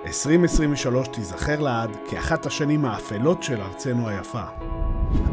2023 תיזכר לעד כאחת השנים האפלות של ארצנו היפה.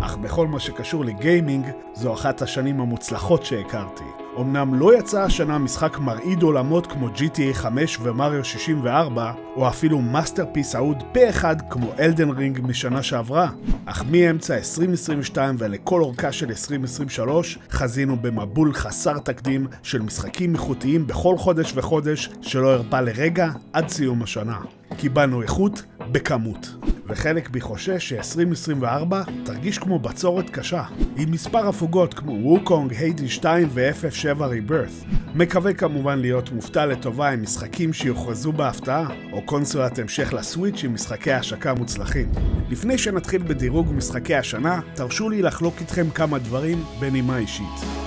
אך בכל מה שקשור לגיימינג, זו אחת השנים המוצלחות שהכרתי. אמנם לא יצא השנה משחק מרעיד עולמות כמו GTA 5 ומריו 64, או אפילו מאסטרפיס אהוד פה אחד כמו אלדן רינג משנה שעברה, אך מאמצע 2022 ולכל אורכה של 2023 חזינו במבול חסר תקדים של משחקים איכותיים בכל חודש וחודש שלא הרפה לרגע עד סיום השנה. קיבלנו איכות בכמות. וחלק בי חושש ש-2024 תרגיש כמו בצורת קשה, עם מספר הפוגות כמו ווקונג, היידי 2 ו-FF7 Rebirth. מקווה כמובן להיות מופתע לטובה עם משחקים שיוכרזו בהפתעה, או קונסולת המשך לסוויץ' עם משחקי השקה מוצלחים. לפני שנתחיל בדירוג משחקי השנה, תרשו לי לחלוק איתכם כמה דברים בנימה אישית.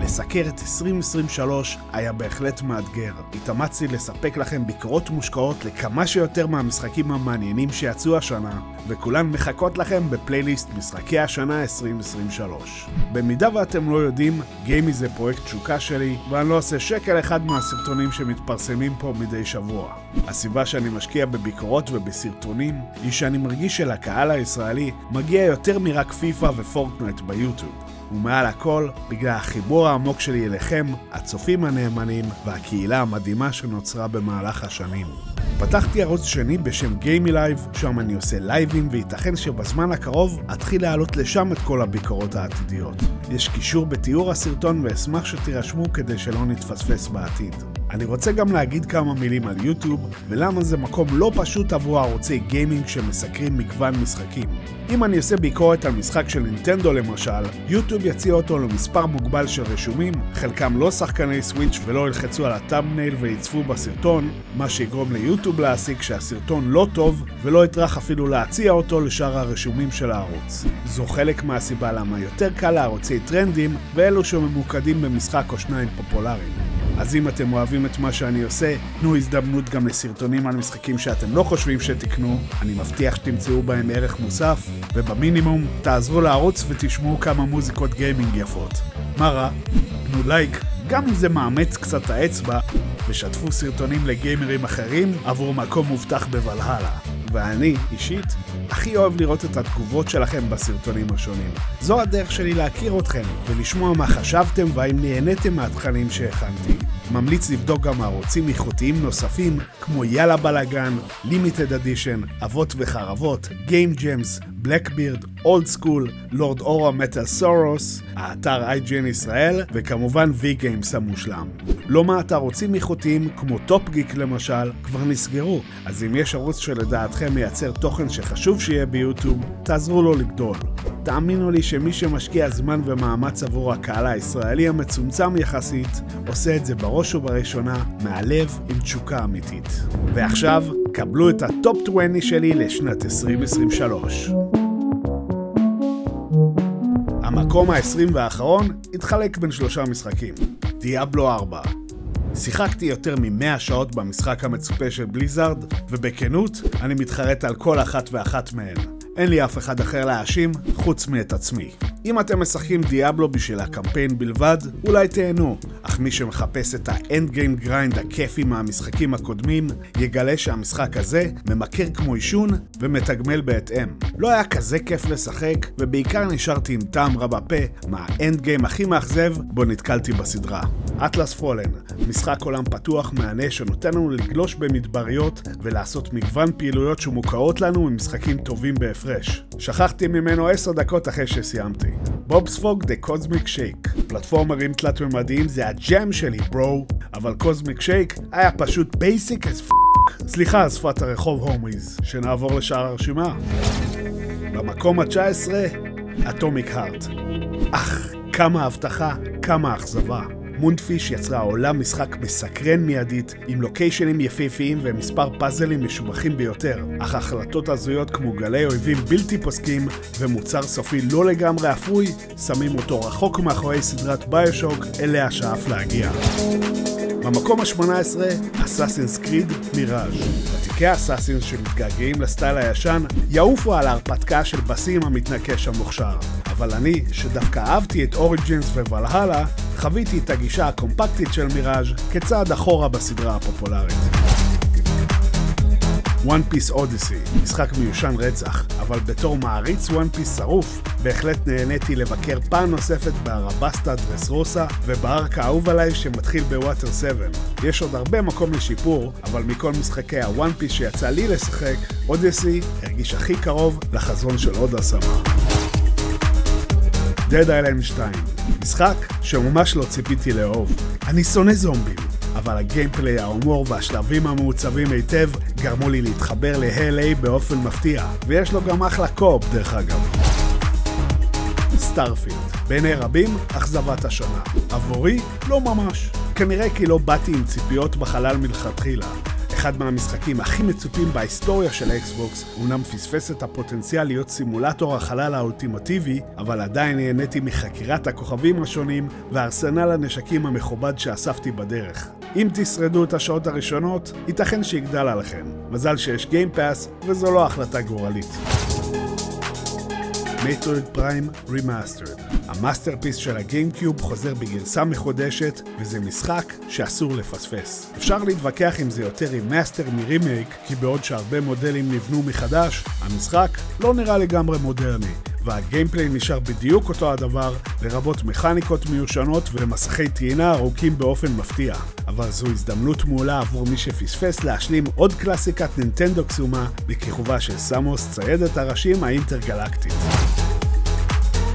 לסקר את 2023 היה בהחלט מאתגר. התאמצתי לספק לכם ביקורות מושקעות לכמה שיותר מהמשחקים המעניינים שיצאו השנה, וכולן מחכות לכם בפלייליסט משחקי השנה 2023. במידה ואתם לא יודעים, גיימי זה פרויקט תשוקה שלי, ואני לא עושה שקל אחד מהסרטונים שמתפרסמים פה מדי שבוע. הסיבה שאני משקיע בביקורות ובסרטונים היא שאני מרגיש שלקהל הישראלי מגיע יותר מרק פיפה ופורטנייט ביוטיוב. ומעל הכל, בגלל החיבור העמוק שלי אליכם, הצופים הנאמנים והקהילה המדהימה שנוצרה במהלך השנים. פתחתי ערוץ שני בשם גיימי לייב, שם אני עושה לייבים, וייתכן שבזמן הקרוב אתחיל להעלות לשם את כל הביקורות העתידיות. יש קישור בתיאור הסרטון ואשמח שתירשמו כדי שלא נתפספס בעתיד. אני רוצה גם להגיד כמה מילים על יוטיוב, ולמה זה מקום לא פשוט עבור ערוצי גיימינג שמסקרים מגוון משחקים. אם אני עושה ביקורת על משחק של נינטנדו למשל, יוטיוב יציע אותו למספר מוגבל של רשומים, חלקם לא שחקני סוויץ' ולא ילחצו על הטאמבנייל ויצפו בסרטון, מה שיגרום ליוטיוב להסיק שהסרטון לא טוב ולא יטרח אפילו להציע אותו לשאר הרשומים של הערוץ. זו חלק מהסיבה למה יותר קל לערוצי טרנדים ואלו שממוקדים במשחק או שניים פופולריים. אז אם אתם אוהבים את מה שאני עושה, תנו הזדמנות גם לסרטונים על משחקים שאתם לא חושבים שתקנו, אני מבטיח שתמצאו בהם ערך מוסף, ובמינימום תעזרו לערוץ ותשמעו כמה מוזיקות גיימינג יפות. מה רע? תנו לייק, גם אם זה מאמץ קצת האצבע, ושתפו סרטונים לגיימרים אחרים עבור מקום מובטח בוולהלה. ואני, אישית, הכי אוהב לראות את התגובות שלכם בסרטונים השונים. זו הדרך שלי להכיר אתכם ולשמוע מה חשבתם והאם נהניתם מהתכנים שהכנתי. ממליץ לבדוק גם ערוצים איכותיים נוספים כמו יאללה בלגן, לימיטד אדישן, אבות וחרבות, גיים ג'מס, בלקבירד, אולד סקול, לורד אורה מטל סורוס, האתר IGN ישראל וכמובן V-Games המושלם. לא מעט ערוצים איכותיים כמו טופ גיק למשל כבר נסגרו, אז אם יש ערוץ שלדעתכם מייצר תוכן שחשוב שיהיה ביוטיוב, תעזרו לו לגדול. תאמינו לי שמי שמשקיע זמן ומאמץ עבור הקהל הישראלי המצומצם יחסית, עושה את זה בראש ובראשונה מהלב עם תשוקה אמיתית. ועכשיו, קבלו את הטופ 20 שלי לשנת 2023. המקום ה-20 והאחרון התחלק בין 3 משחקים. דיאבלו 4. שיחקתי יותר מ-100 שעות במשחק המצופה של בליזארד, ובכנות אני מתחרט על כל אחת ואחת מהן. אין לי אף אחד אחר להאשים חוץ מאת עצמי. אם אתם משחקים דיאבלו בשביל הקמפיין בלבד, אולי תהנו, אך מי שמחפש את האנד גיים גריינד הכיפי מהמשחקים הקודמים, יגלה שהמשחק הזה ממכר כמו אישון ומתגמל בהתאם. לא היה כזה כיף לשחק, ובעיקר נשארתי עם טעם רע בפה מהאנד גיים הכי מאכזב בו נתקלתי בסדרה. אטלס פולן, משחק עולם פתוח מענה שנותן לנו לגלוש במדבריות ולעשות מגוון פעילויות שמוכרות לנו ממשחקים טובים בהפרש. שכחתי ממנו 10 דקות אחרי שסיימתי. בובספוג דה קוזמיק שייק. פלטפורמרים תלת ממדיים זה הג'ם שלי ברו, אבל קוזמיק שייק היה פשוט בייסיק as סליחה על שפת הרחוב הומיז. שנעבור לשאר הרשימה. במקום ה-19, אטומיק הארט. אך, כמה הבטחה, כמה אכזבה. מונדפיש יצרה עולם משחק מסקרן מיידית, עם לוקיישנים יפהפיים ומספר פאזלים משובחים ביותר, אך החלטות הזויות כמו גלי אויבים בלתי פוסקים ומוצר סופי לא לגמרי אפוי, שמים אותו רחוק מאחורי סדרת ביושוק אליה שאף להגיע. במקום ה-18, אסאסינס קריד מיראז'. ותיקי אסאסינס שמתגעגעים לסטייל הישן יעופו על ההרפתקה של בסים המתנקש המוכשר. אבל אני, שדווקא אהבתי את אוריג'ינס ווולהלה, חוויתי את הגישה הקומפקטית של מיראז' כצעד אחורה בסדרה הפופולרית. One Piece Odyssey, משחק מיושן רצח, אבל בתור מעריץ One Piece שרוף, בהחלט נהניתי לבקר פעם נוספת בארבסטה דרסרוסה ובארק האהוב עליי שמתחיל בווטר 7. יש עוד הרבה מקום לשיפור, אבל מכל משחקי ה-One Piece שיצא לי לשחק, Odyssey הרגיש הכי קרוב לחזון של עוד השמה. Dead Island 2, משחק שממש לא ציפיתי לאהוב. אני שונא זומבים, אבל הגיימפליי, ההומור והשלבים המעוצבים היטב גרמו לי להתחבר ל-LA באופן מפתיע, ויש לו גם אחלה קופ דרך אגב. סטארפילד, בעיני רבים אכזבת השנה, עבורי לא ממש. כנראה כי לא באתי עם ציפיות בחלל מלכתחילה. אחד מהמשחקים הכי מצופים בהיסטוריה של אקסבוקס, אומנם פספס את הפוטנציאל להיות סימולטור החלל האולטימטיבי, אבל עדיין נהניתי מחקירת הכוכבים השונים וארסנל הנשקים המכובד שאספתי בדרך. אם תשרדו את השעות הראשונות, ייתכן שיגדל עליכם. מזל שיש גיים פאס, וזו לא החלטה גורלית. מטרויד פריים רימאסטרד. המאסטרפיס של הגיימקיוב חוזר בגרסה מחודשת, וזה משחק שאסור לפספס. אפשר להתווכח אם זה יותר רימאסטר מרימייק, כי בעוד שהרבה מודלים נבנו מחדש, המשחק לא נראה לגמרי מודרני, והגיימפליי נשאר בדיוק אותו הדבר, לרבות מכניקות מיושנות ומסכי טעינה ארוכים באופן מפתיע. אבל זו הזדמנות מעולה עבור מי שפספס להשלים עוד קלאסיקת נינטנדו קסומה בכיכובה של סמוס, ציידת הראשים האינטרגלקטית.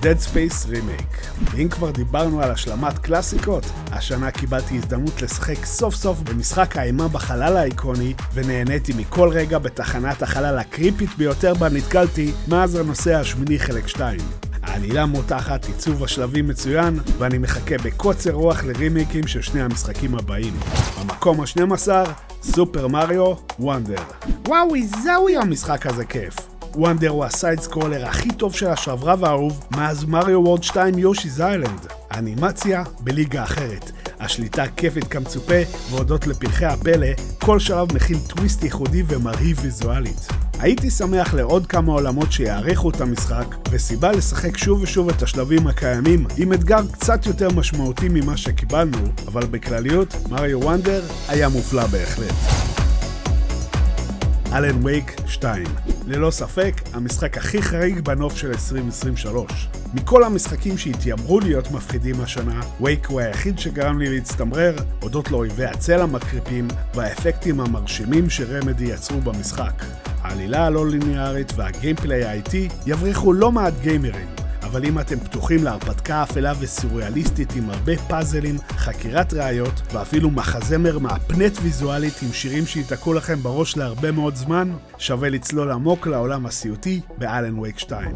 Dead Space Remake. ואם כבר דיברנו על השלמת קלאסיקות, השנה קיבלתי הזדמנות לשחק סוף סוף במשחק האימה בחלל האיקוני, ונהניתי מכל רגע בתחנת החלל הקריפית ביותר בה נתקלתי מאז הנושא השמיני חלק 2. העלילה מותחת, עיצוב השלבים מצוין, ואני מחכה בקוצר רוח לרימייקים של שני המשחקים הבאים. במקום ה-12, סופר מריו וונדר. וואו, זוהי המשחק הזה כיף. וונדר הוא הסייד סקרולר הכי טוב של השרברב האהוב מאז מריו וורד 2 יושי's איילנד. האנימציה בליגה אחרת. השליטה כיפית כמצופה, והודות לפלחי הפלא, כל שלב מכיל טוויסט ייחודי ומרהיב ויזואלית. הייתי שמח לעוד כמה עולמות שיעריכו את המשחק, וסיבה לשחק שוב ושוב את השלבים הקיימים, עם אתגר קצת יותר משמעותי ממה שקיבלנו, אבל בכלליות, מריו וונדר היה מופלא בהחלט. אלן וייק 2. ללא ספק, המשחק הכי חריג בנוף של 2023. מכל המשחקים שהתיימרו להיות מפחידים השנה, וייק הוא היחיד שגרם לי להצטמרר, הודות לאויבי הצל המקריפים והאפקטים המרשימים שרמדי יצרו במשחק. העלילה הלא ליניארית והגיימפליי האיטי יבריחו לא מעט גיימרים, אבל אם אתם פתוחים להרפתקה אפלה וסוריאליסטית עם הרבה פאזלים, חקירת ראיות ואפילו מחזמר מהפנט ויזואלית עם שירים שיתקעו לכם בראש להרבה מאוד זמן, שווה לצלול עמוק לעולם הסיוטי באלן וייק 2.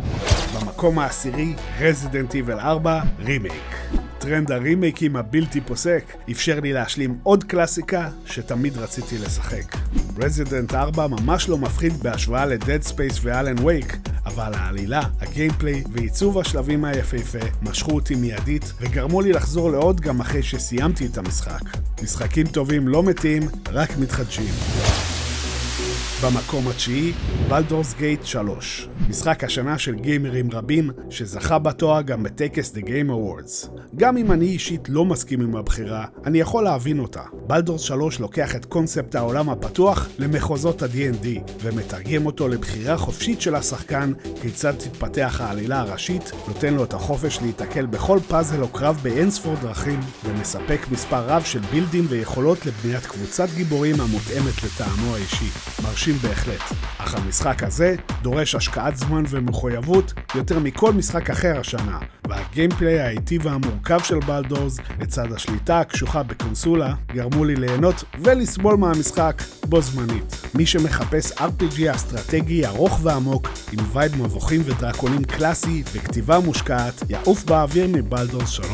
במקום העשירי, Resident Evil 4 רימייק. טרנד הרימייקים הבלתי פוסק אפשר לי להשלים עוד קלאסיקה שתמיד רציתי לשחק. Resident 4 ממש לא מפחיד בהשוואה ל-Dead Space ואלן וייק, אבל העלילה, הגיימפליי ועיצוב השלבים היפהפה משכו אותי מיידית וגרמו לי לחזור לעוד גם אחרי שסיימתי את המשחק. משחקים טובים לא מתים, רק מתחדשים. במקום התשיעי, Baldur's Gate 3. משחק השנה של גיימרים רבים שזכה בתואר גם בטקס The Game Awards. גם אם אני אישית לא מסכים עם הבחירה, אני יכול להבין אותה. Baldur's 3 לוקח את קונספט העולם הפתוח למחוזות ה-D&D ומתרגם אותו לבחירה חופשית של השחקן כיצד תתפתח העלילה הראשית, נותן לו את החופש להתקל בכל פאזל או קרב באינספור דרכים ומספק מספר רב של בילדים ויכולות לבניית קבוצת גיבורים המותאמת לטעמו האישי. מרשים בהחלט. אך המשחק הזה דורש השקעת זמן ומחויבות יותר מכל משחק אחר השנה, והגיימפליי האיטי והמורכב של בלדורס לצד השליטה הקשוחה בקונסולה גרמו לי ליהנות ולסבול מהמשחק בו זמנית. מי שמחפש RPG אסטרטגי ארוך ועמוק עם וייב מבוכים ודרקונים קלאסי וכתיבה מושקעת יעוף באוויר מבלדורס 3.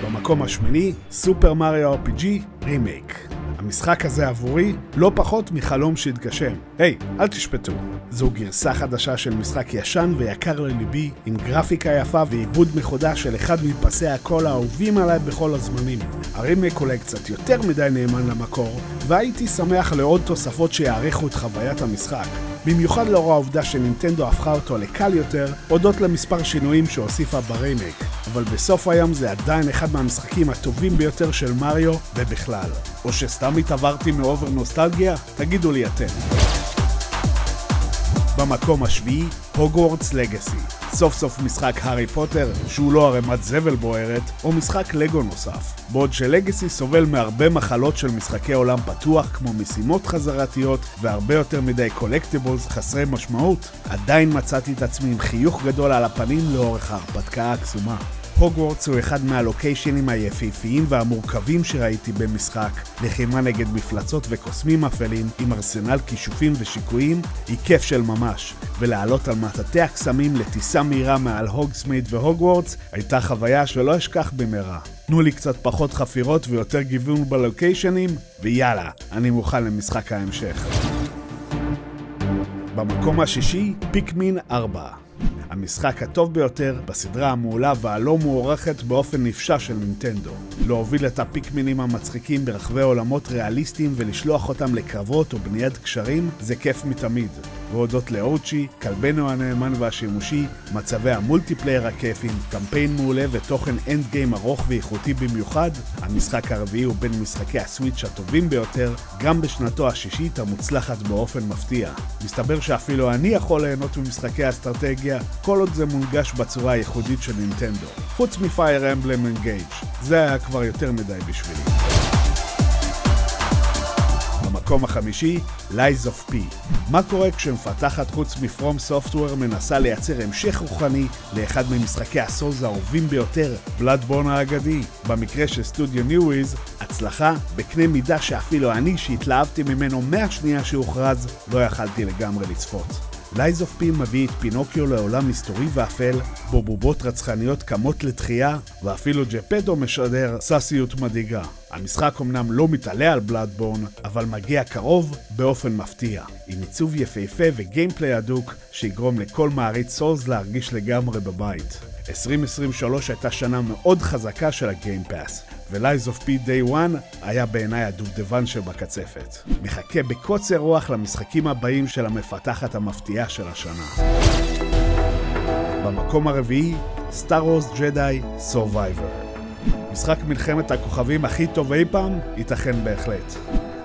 במקום השמיני, סופר מריו RPG רימייק. המשחק הזה עבורי לא פחות מחלום שהתגשם. היי, אל תשפטו. זו גרסה חדשה של משחק ישן ויקר לליבי, עם גרפיקה יפה ועיבוד מחודש של אחד מפסי הקול האהובים עליי בכל הזמנים. הרימייק עולה קצת יותר מדי נאמן למקור, והייתי שמח לעוד תוספות שיעריכו את חוויית המשחק. במיוחד לאור העובדה שנינטנדו הפכה אותו לקל יותר, הודות למספר שינויים שהוסיפה ברימייק. אבל בסוף היום זה עדיין אחד מהמשחקים הטובים ביותר של מריו ובכלל. או שסתם התעברתי מאובר נוסטלגיה? תגידו לי אתם. במקום השביעי, הוגוורטס לגאסי. סוף סוף משחק הארי פוטר, שהוא לא ערימת זבל בוערת, או משחק לגו נוסף. בעוד שלגאסי סובל מהרבה מחלות של משחקי עולם פתוח, כמו משימות חזרתיות, והרבה יותר מדי קולקטיבלס חסרי משמעות, עדיין מצאתי את עצמי עם חיוך גדול על הפנים לאורך ההרפתקה הקסומה. הוגוורטס הוא אחד מהלוקיישנים היפהפיים והמורכבים שראיתי במשחק. לחימה נגד מפלצות וקוסמים אפלים עם ארסנל כישופים ושיקויים היא כיף של ממש, ולעלות על מטאטי הקסמים לטיסה מהירה מעל הוגסמייד והוגוורטס הייתה חוויה שלא אשכח במהרה. תנו לי קצת פחות חפירות ויותר גיוון בלוקיישנים, ויאללה, אני מוכן למשחק ההמשך. במקום השישי, פיקמין 4. המשחק הטוב ביותר בסדרה המעולה והלא מוערכת באופן נפשע של נינטנדו. להוביל את הפיקמינים המצחיקים ברחבי עולמות ריאליסטיים ולשלוח אותם לקרבות או בניית קשרים זה כיף מתמיד. והודות לאוצ'י, כלבנו הנאמן והשימושי, מצבי המולטיפלייר הכיפים, קמפיין מעולה ותוכן אנד גיים ארוך ואיכותי במיוחד, המשחק הרביעי הוא בין משחקי הסוויץ' הטובים ביותר, גם בשנתו השישית המוצלחת באופן מפתיע. מסתבר שאפילו אני יכול ליהנות ממשחקי האסטרטגיה, כל עוד זה מונגש בצורה הייחודית של נינטנדו. חוץ מפייר אמבלם אנגייג', זה היה כבר יותר מדי בשבילי. במקום החמישי, Lies of P. מה קורה כשמפתחת חוץ מפרום סופטוור מנסה לייצר המשך רוחני לאחד ממשחקי הסולס האהובים ביותר, בלאדבורן האגדי? במקרה של סטודיו ניוויז, הצלחה בקנה מידה שאפילו אני שהתלהבתי ממנו מהשנייה שהוכרז, לא יכלתי לגמרי לצפות. Lies of P מביא את פינוקיו לעולם היסטורי ואפל, בו בובות רצחניות קמות לתחייה, ואפילו ג'פדו משדר ססיות מדאיגה. המשחק אמנם לא מתעלה על בלאדבורן, אבל מגיע קרוב באופן מפתיע, עם עיצוב יפהפה וגיימפליי הדוק שיגרום לכל מעריץ סולס להרגיש לגמרי בבית. 2023 הייתה שנה מאוד חזקה של הגיימפאס, ו-Lies of P Day 1 היה בעיניי הדובדבן שבקצפת. מחכה בקוצר רוח למשחקים הבאים של המפתחת המפתיעה של השנה. במקום הרביעי, Star Wars Jedi Survivor. משחק מלחמת הכוכבים הכי טוב אי פעם? ייתכן בהחלט.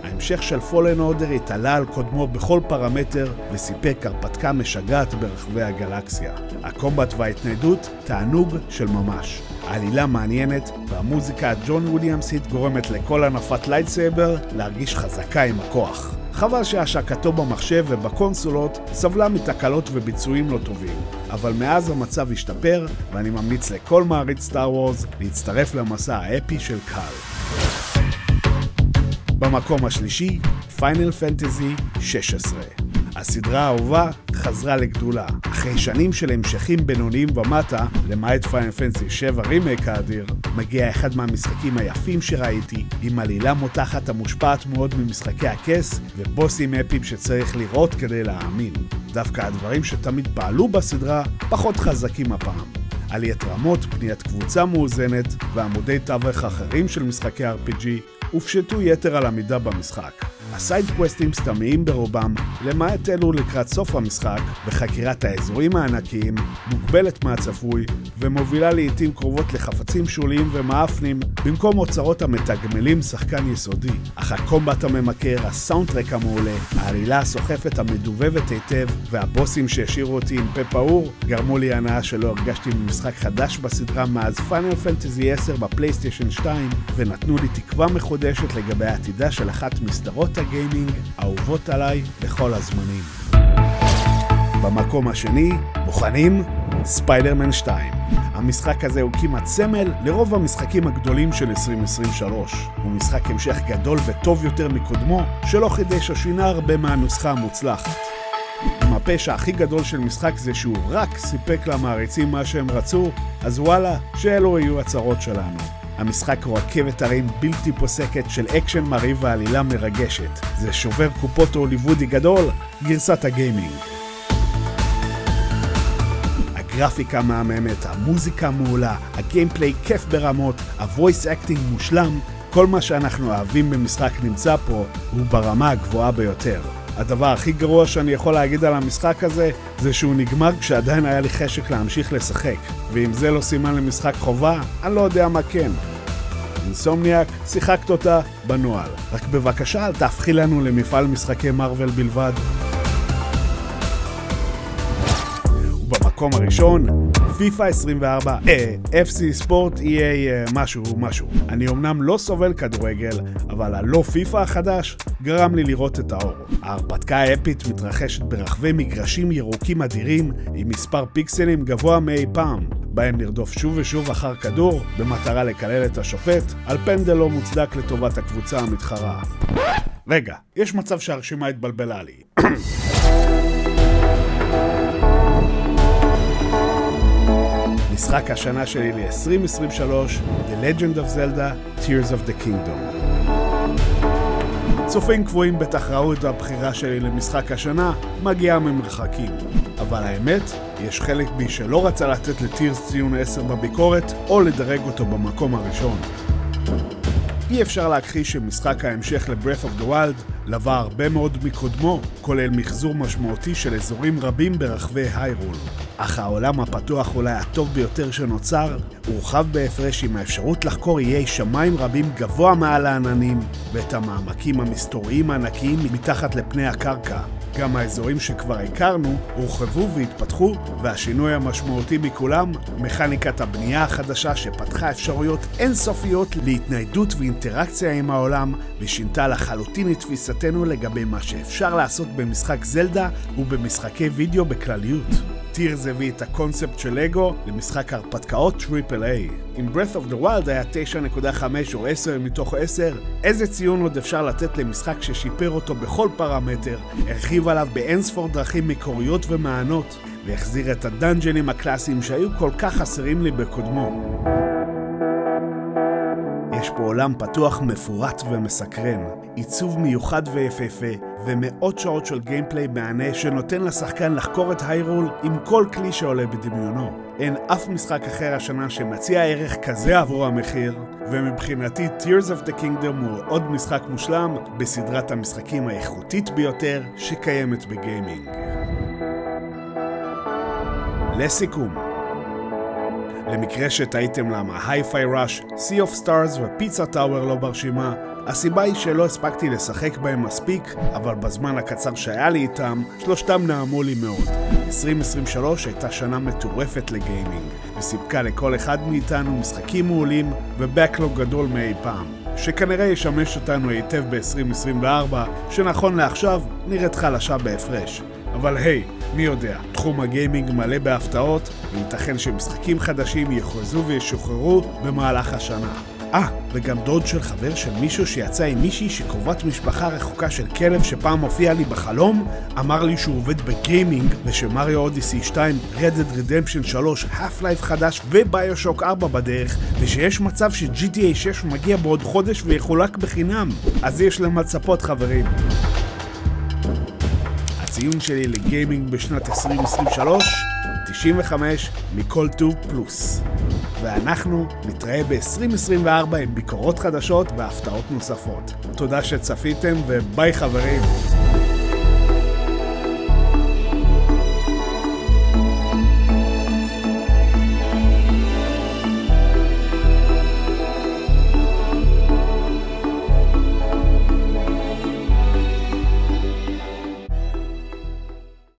ההמשך של Fallen Order התעלה על קודמו בכל פרמטר וסיפק הרפתקה משגעת ברחבי הגלקסיה. הקומבט וההתניידות תענוג של ממש. העלילה מעניינת והמוזיקה ג'ון וויליאמסית גורמת לכל הנפת לייטסייבר להרגיש חזקה עם הכוח. חבל שהשקתו במחשב ובקונסולות סבלה מתקלות וביצועים לא טובים, אבל מאז המצב השתפר ואני ממליץ לכל מעריץ סטאר וורס להצטרף למסע האפי של קהל. במקום השלישי, פיינל פנטזי 16. הסדרה האהובה חזרה לגדולה. אחרי שנים של המשכים בינוניים ומטה, למעט פיינל פנטזי 7 רימייק האדיר, מגיע אחד מהמשחקים היפים שראיתי, עם עלילה מותחת המושפעת מאוד ממשחקי הכס, ובוסים אפים שצריך לראות כדי להאמין. דווקא הדברים שתמיד פעלו בסדרה פחות חזקים הפעם. עליית רמות, בניית קבוצה מאוזנת, ועמודי תווך אחרים של משחקי RPG, הופשטו יתר על המידה במשחק. הסייד קווסטים סתמיים ברובם, למעט אלו לקראת סוף המשחק, וחקירת האזורים הענקיים מוגבלת מהצפוי, ומובילה לעתים קרובות לחפצים שוליים ומאפנים, במקום אוצרות המתגמלים שחקן יסודי. אך הקומבט הממכר, הסאונדטרק המעולה, העלילה הסוחפת המדובבת היטב, והבוסים שהשאירו אותי עם פה פעור, גרמו לי הנאה שלא הרגשתי ממשחק חדש בסדרה מאז פיינל פנטזי 10 בפלייסטיישן 2, ונתנו לי תקווה מחודשת לגבי העתידה של אחת מסדרות הגיימינג האהובות עליי בכל הזמנים. במקום השני, מוכנים? ספיידרמן 2. המשחק הזה הוא כמעט סמל לרוב המשחקים הגדולים של 2023. הוא משחק המשך גדול וטוב יותר מקודמו, שלא חידש או שינה הרבה מהנוסחה המוצלחת. אם הפשע הכי גדול של משחק זה שהוא רק סיפק למעריצים מה שהם רצו, אז וואלה, שאלו יהיו הצרות שלנו. המשחק הוא רכבת הרים בלתי פוסקת של אקשן מרהיב ועלילה מרגשת. זה שובר קופות הוליוודי גדול, גרסת הגיימינג. הגרפיקה מהממת, המוזיקה מעולה, הגיימפליי כיף ברמות, הוויס אקטינג מושלם, כל מה שאנחנו אוהבים במשחק נמצא פה, הוא ברמה הגבוהה ביותר. הדבר הכי גרוע שאני יכול להגיד על המשחק הזה זה שהוא נגמר כשעדיין היה לי חשק להמשיך לשחק, ואם זה לא סימן למשחק חובה, אני לא יודע מה כן. אינסומניאק, שיחקת אותה בנועל. רק בבקשה אל תהפכי לנו למפעל משחקי מארוול בלבד. ובמקום הראשון, פיפה 24, FC ספורט EA משהו. אני אמנם לא סובל כדורגל, אבל הלא פיפה החדש גרם לי לראות את האור. ההרפתקה האפית מתרחשת ברחבי מגרשים ירוקים אדירים עם מספר פיקסלים גבוה מאי פעם, בהם נרדוף שוב ושוב אחר כדור במטרה לקלל את השופט על פנדל לא מוצדק לטובת הקבוצה המתחרה. רגע, יש מצב שהרשימה התבלבלה לי. משחק השנה שלי ל-2023, The Legend of Zelda, Tears of the Kingdom. צופים קבועים בטח ראו את הבחירה שלי למשחק השנה, מגיעה ממרחקים. אבל האמת, יש חלק בי שלא רצה לתת לטירס ציון 10 בביקורת, או לדרג אותו במקום הראשון. אי אפשר להכחיש שמשחק ההמשך ל-Breath of the Wild לווה הרבה מאוד מקודמו, כולל מחזור משמעותי של אזורים רבים ברחבי היירול. אך העולם הפתוח אולי הטוב ביותר שנוצר, הורחב בהפרש עם האפשרות לחקור איי שמיים רבים גבוה מעל העננים, ואת המעמקים המסתוריים הענקיים מתחת לפני הקרקע. גם האזורים שכבר הכרנו הורחבו והתפתחו, והשינוי המשמעותי מכולם, מכניקת הבנייה החדשה שפתחה אפשרויות אינסופיות להתניידות ואינטראקציה עם העולם, ושינתה לחלוטין את תפיסתנו לגבי מה שאפשר לעשות במשחק זלדה ובמשחקי וידאו בכלליות. טירס הביא את הקונספט של לגו למשחק הרפתקאות AAA. אם Breath of the Wild היה 9.5 או 10 מתוך 10, איזה ציון עוד אפשר לתת למשחק ששיפר אותו בכל פרמטר, הרחיב עליו באינספור דרכים מקוריות ומענות, והחזיר את הדאנג'נים הקלאסיים שהיו כל כך חסרים לי בקודמו. יש פה עולם פתוח מפורט ומסקרן, עיצוב מיוחד ויפהפה, ומאות שעות של גיימפליי מענה שנותן לשחקן לחקור את היירול עם כל כלי שעולה בדמיונו. אין אף משחק אחר השנה שמציע ערך כזה עבור המחיר, ומבחינתי Tears of the Kingdom הוא עוד משחק מושלם בסדרת המשחקים האיכותית ביותר שקיימת בגיימינג. לסיכום, למקרה שתהיתם למה Hi-Fi Rush, Sea of Stars ופיצה טאוור לא ברשימה, הסיבה היא שלא הספקתי לשחק בהם מספיק, אבל בזמן הקצר שהיה לי איתם, שלושתם נעמו לי מאוד. 2023 הייתה שנה מטורפת לגיימינג, וסיפקה לכל אחד מאיתנו משחקים מעולים ובקלוג גדול מאי פעם, שכנראה ישמש אותנו היטב ב-2024, שנכון לעכשיו נראית חלשה בהפרש. אבל היי, מי יודע, תחום הגיימינג מלא בהפתעות, וייתכן שמשחקים חדשים יחוזו וישוחררו במהלך השנה. וגם דוד של חבר של מישהו שיצא עם מישהי שקרובת משפחה רחוקה של כלב שפעם הופיע לי בחלום, אמר לי שהוא עובד בגיימינג ושמריו אודיסי 2, Red Dead Redemption 3, Half-Life חדש וביושוק 4 בדרך, ושיש מצב ש-GTA 6 מגיע בעוד חודש ויחולק בחינם. אז יש למה לצפות חברים. הציון שלי לגיימינג בשנת 2023, 95 מכל טוב פלוס. ואנחנו נתראה ב-2024 עם ביקורות חדשות והפתעות נוספות. תודה שצפיתם וביי חברים.